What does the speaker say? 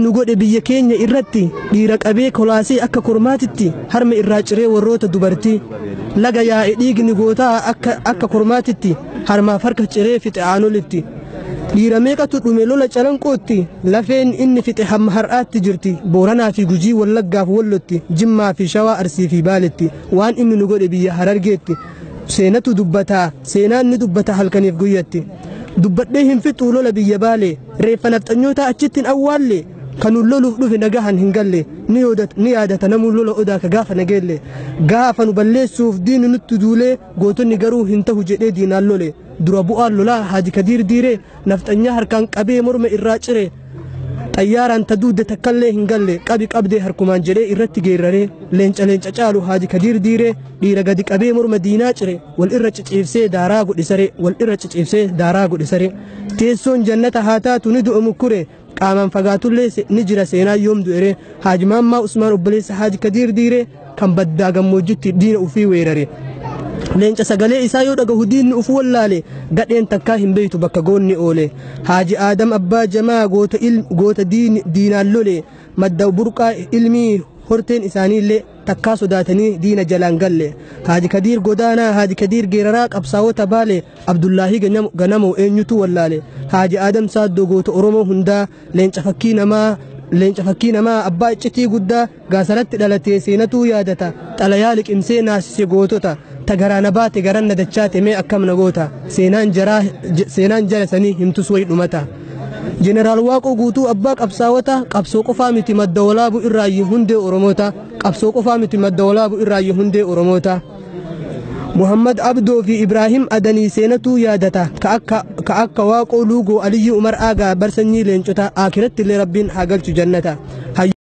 Nugodhe biyya keenya irratti dhiira qabee kolaasee akka kormaatitti harma irraa ciree warroota dubartii laga yaa'e dhiigni gootaa akka kormaatitti harmaaf harka ciree fixe aanolitti dhiira meeqatu dhume lola calanqootti lafeen inni fixe hamma har'aatti jirti Booranaa fi Gujii Wallaggaaf Wallotti Jimmaa fi Shawaa Arsii fi Baaletti waan inni nugodhe biyya Harargeetti seenatu dubbataa seenaan ni dubbata halkaniif guyyatti dubbadhee hin fixu lola biyya Baalee reeffa nafxanyoota achittiin awwaalle kanu loluuf dhufe nagahan hin galle ni yaadata namuu lola odaa ka gaafa nageelle gaafa nu balleessuuf diinu nutti duulee gootonni garuu hin tahu jedhee diinaan lole dura bu'aan lolaa Haaji Kadiir Diiree nafxanyaa harkaan qabee morma irraa cire xayyaaraan taduudde takkallee hin galle qabi qabdee harkumaan jedhee irratti geerraree leenca caalu Haaji Kadiir Diiree dhiira gadi qabee morma diinaa cire wal irra ciciibsee daaraa godhisare teessoon jannata haa taatu ni du'a mukkure qaamaan fagaatullee ni jira seenaa yoom du'ere Haaji Maammaa Usmaan obboleessa Haaji Kadiir Diiree kan baddaa gammoojjitti diina ufii weerare leenca sagalee isaa yoo dhagahu diinni ufu wallaale gadheen takkaa hin beeytu bakka goonni oole Haaji Aadam Abbaa Jamaa goota diinaan lole madda burqaa ilmii horteen isaaniillee takkaa sodaatanii diina jalaan galle Haaji Kadiir Godaanaa Haaji Kadiir Geeraraa qabsaa'ota Baale Abdullaahii Ganamoo eenyutu wallaale Haaji Aadam Saaddoo goota Oromoo hundaa leenca fakkii namaa abbaa iccitii guddaa gaasaratti dhalatee seenatuu yaadata xalayaa liqimsee naasise gootota tagaraana baate garanna dachaate mee akkam nagoota seenaan jara sanii himtus way dhumata Jeneraal Waaqoo Guutuu abbaa qabsaa'ota qabsoo qofaa miti madda walaabuu irraayyuu hundee Oromoota qabsoo qofaa miti madda walaabuu irraayyuu hundee Oromoota Muhammad Abdoo fi Ibrahim Adanii seenatuu yaadata ka akka Waaqoo Luugoo Aliyyii Umar Aagaa barsanyii leencota akiratti illee Rabbiin haa galchu jannata